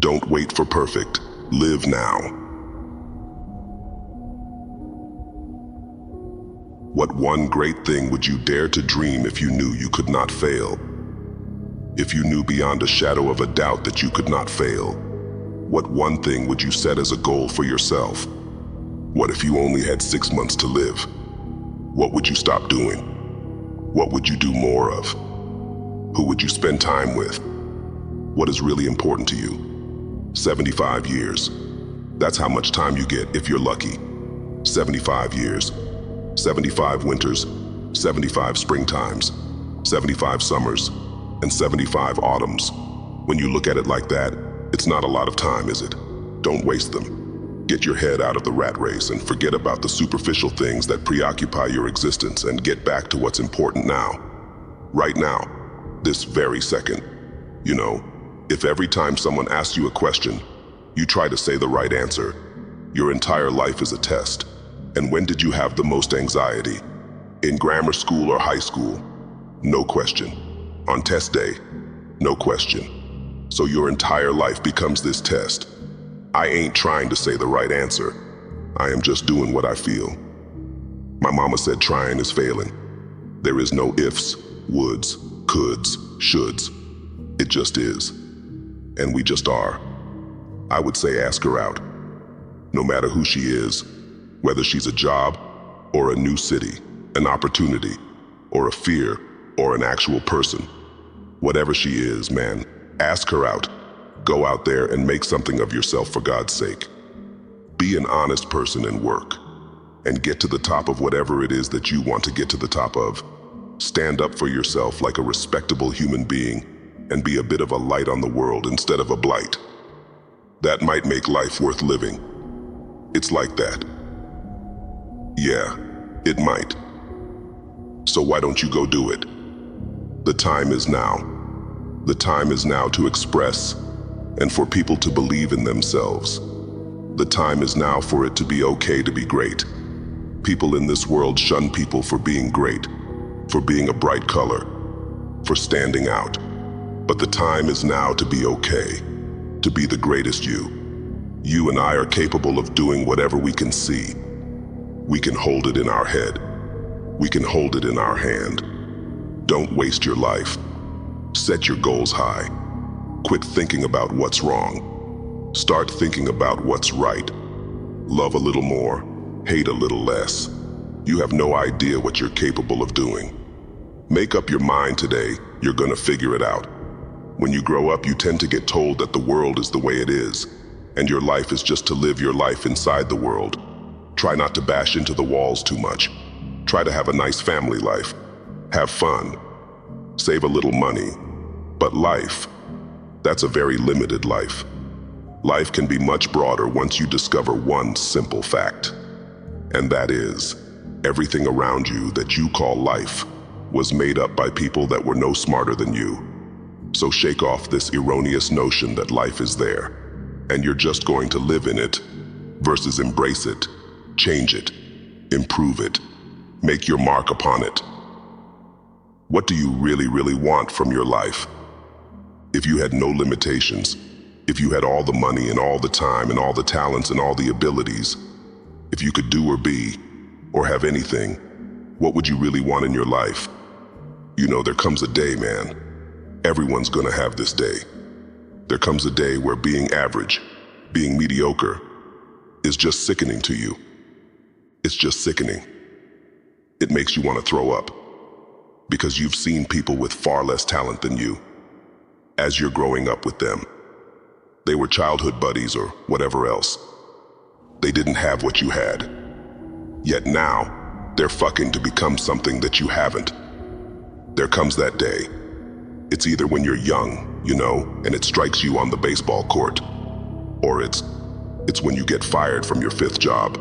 Don't wait for perfect. Live now. What one great thing would you dare to dream if you knew you could not fail? If you knew beyond a shadow of a doubt that you could not fail? What one thing would you set as a goal for yourself? What if you only had 6 months to live? What would you stop doing? What would you do more of? Who would you spend time with? What is really important to you? 75 years. That's how much time you get if you're lucky. 75 years. 75 winters, 75 springtimes, 75 summers, and 75 autumns. When you look at it like that, it's not a lot of time, is it? Don't waste them. Get your head out of the rat race and forget about the superficial things that preoccupy your existence and get back to what's important now. Right now, this very second. You know, if every time someone asks you a question, you try to say the right answer, your entire life is a test. And when did you have the most anxiety? In grammar school or high school? No question. On test day? No question. So your entire life becomes this test. I ain't trying to say the right answer. I am just doing what I feel. My mama said trying is failing. There is no ifs, woulds, coulds, shoulds. It just is. And we just are. I would say ask her out. No matter who she is, whether she's a job or a new city, an opportunity or a fear or an actual person. Whatever she is, man, ask her out. Go out there and make something of yourself for God's sake. Be an honest person and work. And get to the top of whatever it is that you want to get to the top of. Stand up for yourself like a respectable human being and be a bit of a light on the world instead of a blight. That might make life worth living. It's like that. Yeah, it might. So why don't you go do it? The time is now. The time is now to express and for people to believe in themselves. The time is now for it to be okay to be great. People in this world shun people for being great, for being a bright color, for standing out. But the time is now to be okay, to be the greatest you. You and I are capable of doing whatever we can see. We can hold it in our head. We can hold it in our hand. Don't waste your life. Set your goals high. Quit thinking about what's wrong. Start thinking about what's right. Love a little more, hate a little less. You have no idea what you're capable of doing. Make up your mind today, you're gonna figure it out. When you grow up, you tend to get told that the world is the way it is, and your life is just to live your life inside the world. Try not to bash into the walls too much. Try to have a nice family life. Have fun. Save a little money. But life, that's a very limited life. Life can be much broader once you discover one simple fact. And that is, everything around you that you call life was made up by people that were no smarter than you. So shake off this erroneous notion that life is there, and you're just going to live in it, versus embrace it, change it, improve it, make your mark upon it. What do you really want from your life? If you had no limitations, if you had all the money and all the time and all the talents and all the abilities, if you could do or be, or have anything, what would you really want in your life? You know, there comes a day, man. Everyone's gonna have this day. There comes a day where being average, being mediocre, is just sickening to you. It's just sickening. It makes you want to throw up, because you've seen people with far less talent than you. As you're growing up with them, they were childhood buddies or whatever else. They didn't have what you had. Yet now, they're fucking to become something that you haven't. There comes that day. It's either when you're young, you know, and it strikes you on the baseball court, or it's when you get fired from your 5th job.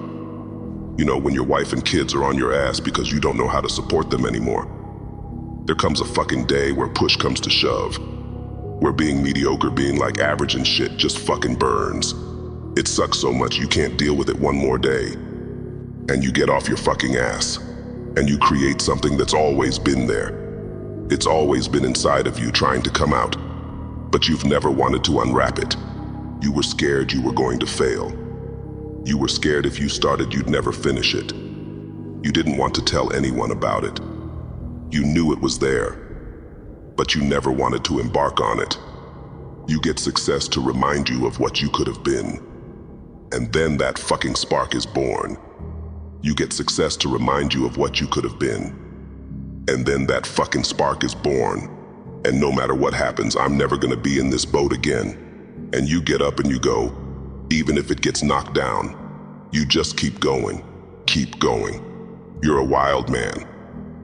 You know, when your wife and kids are on your ass because you don't know how to support them anymore. There comes a fucking day where push comes to shove, where being mediocre, being like average and shit just fucking burns. It sucks so much you can't deal with it one more day. And you get off your fucking ass, and you create something that's always been there. It's always been inside of you trying to come out, but you've never wanted to unwrap it. You were scared you were going to fail. You were scared if you started you'd never finish it. You didn't want to tell anyone about it. You knew it was there, but you never wanted to embark on it. You get success to remind you of what you could have been. And then that fucking spark is born. You get success to remind you of what you could have been. And then that fucking spark is born. And no matter what happens, I'm never gonna be in this boat again. And you get up and you go, even if it gets knocked down. You just keep going, keep going. You're a wild man,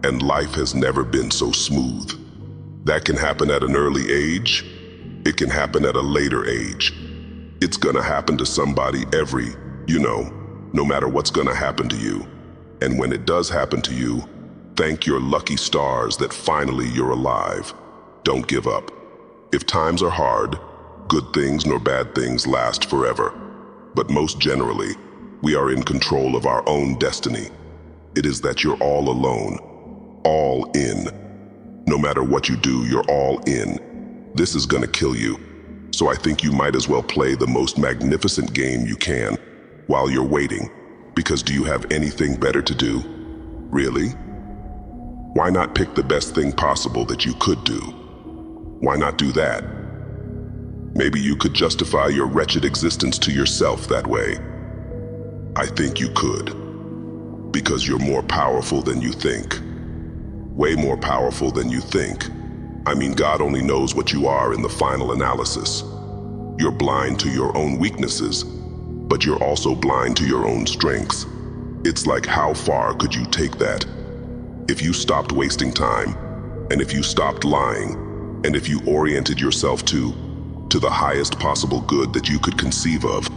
and life has never been so smooth. That can happen at an early age. It can happen at a later age. It's gonna happen to somebody no matter what's gonna happen to you. And when it does happen to you, thank your lucky stars that finally you're alive. Don't give up. If times are hard, good things nor bad things last forever. But most generally, we are in control of our own destiny. It is that you're all alone, all in. No matter what you do, you're all in. This is gonna kill you. So I think you might as well play the most magnificent game you can while you're waiting, because do you have anything better to do? Really? Why not pick the best thing possible that you could do? Why not do that? Maybe you could justify your wretched existence to yourself that way. I think you could. Because you're more powerful than you think. Way more powerful than you think. I mean, God only knows what you are in the final analysis. You're blind to your own weaknesses, but you're also blind to your own strengths. It's like, how far could you take that? If you stopped wasting time, and if you stopped lying, and if you oriented yourself to the highest possible good that you could conceive of,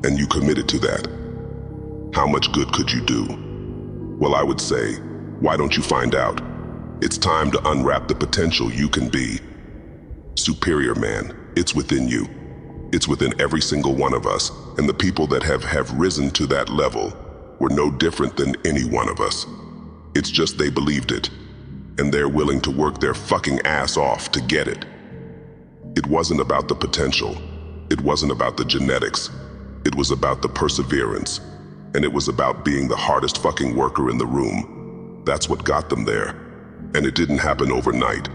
and you committed to that, how much good could you do? Well, I would say, why don't you find out? It's time to unwrap the potential you can be. Superior man, it's within you. It's within every single one of us, and the people that have risen to that level were no different than any one of us. It's just they believed it, and they're willing to work their fucking ass off to get it. It wasn't about the potential. It wasn't about the genetics. It was about the perseverance, and it was about being the hardest fucking worker in the room. That's what got them there. And it didn't happen overnight.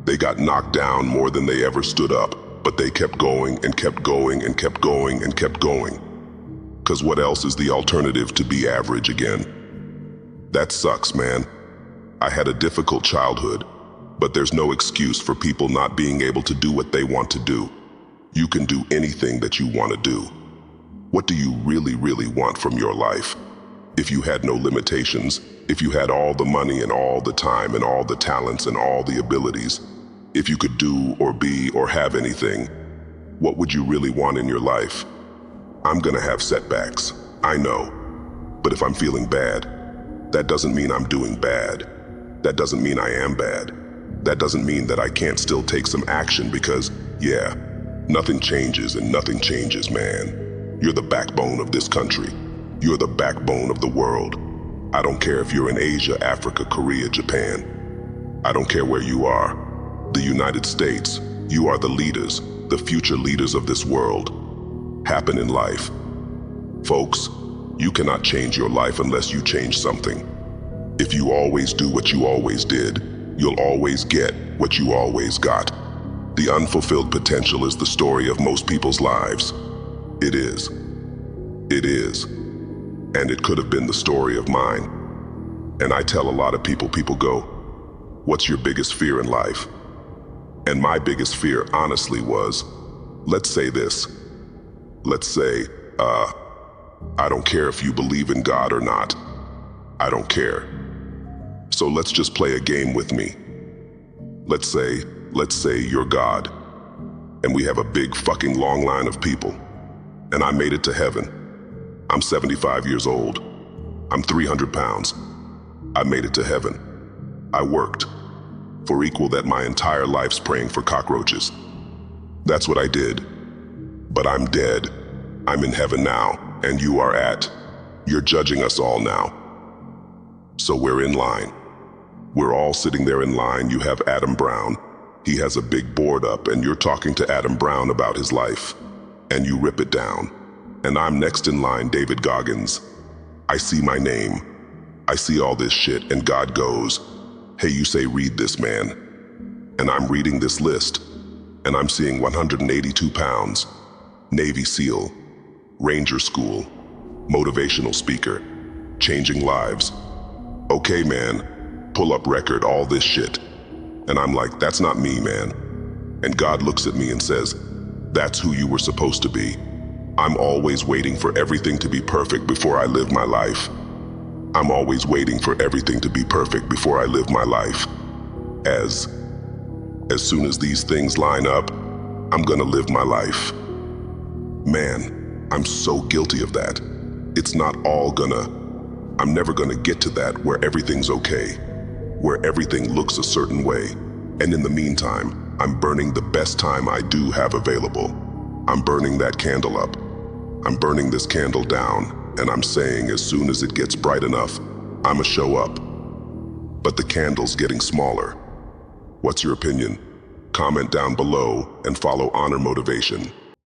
They got knocked down more than they ever stood up, but they kept going and kept going and kept going and kept going. 'Cause what else is the alternative to be average again? That sucks, man. I had a difficult childhood, but there's no excuse for people not being able to do what they want to do. You can do anything that you want to do. What do you really, really want from your life? If you had no limitations, if you had all the money and all the time and all the talents and all the abilities, if you could do or be or have anything, what would you really want in your life? I'm gonna have setbacks, I know. But if I'm feeling bad, that doesn't mean I'm doing bad. That doesn't mean I am bad. That doesn't mean that I can't still take some action because, yeah, nothing changes and nothing changes, man. You're the backbone of this country. You're the backbone of the world. I don't care if you're in Asia, Africa, Korea, Japan. I don't care where you are. The United States, you are the leaders, the future leaders of this world. Happen in life. Folks, you cannot change your life unless you change something. If you always do what you always did, you'll always get what you always got. The unfulfilled potential is the story of most people's lives. It is. It is. And it could have been the story of mine. And I tell a lot of people go, what's your biggest fear in life? And my biggest fear, honestly, was, let's say this. Let's say, I don't care if you believe in God or not. I don't care. So let's just play a game with me. Let's say you're God. And we have a big fucking long line of people. And I made it to heaven. I'm 75 years old. I'm 300 pounds. I made it to heaven. I worked for equal that my entire life's praying for cockroaches. That's what I did. But I'm dead. I'm in heaven now, and you are at. You're judging us all now. So we're in line. We're all sitting there in line. You have Adam Brown. He has a big board up, and you're talking to Adam Brown about his life. and you rip it down. And I'm next in line, David Goggins. I see my name. I see all this shit, and God goes, hey, you say read this, man. And I'm reading this list, and I'm seeing 182 pounds, Navy SEAL, Ranger School, motivational speaker, changing lives. Okay, man, pull up record, all this shit. And I'm like, that's not me, man. And God looks at me and says, that's who you were supposed to be. I'm always waiting for everything to be perfect before I live my life. I'm always waiting for everything to be perfect before I live my life. As soon as these things line up, I'm gonna live my life. Man, I'm so guilty of that. It's not all I'm never gonna get to that where everything's okay, where everything looks a certain way. And in the meantime, I'm burning the best time I do have available. I'm burning that candle up. I'm burning this candle down, and I'm saying as soon as it gets bright enough, I'ma show up. But the candle's getting smaller. What's your opinion? Comment down below and follow Honor Motivation.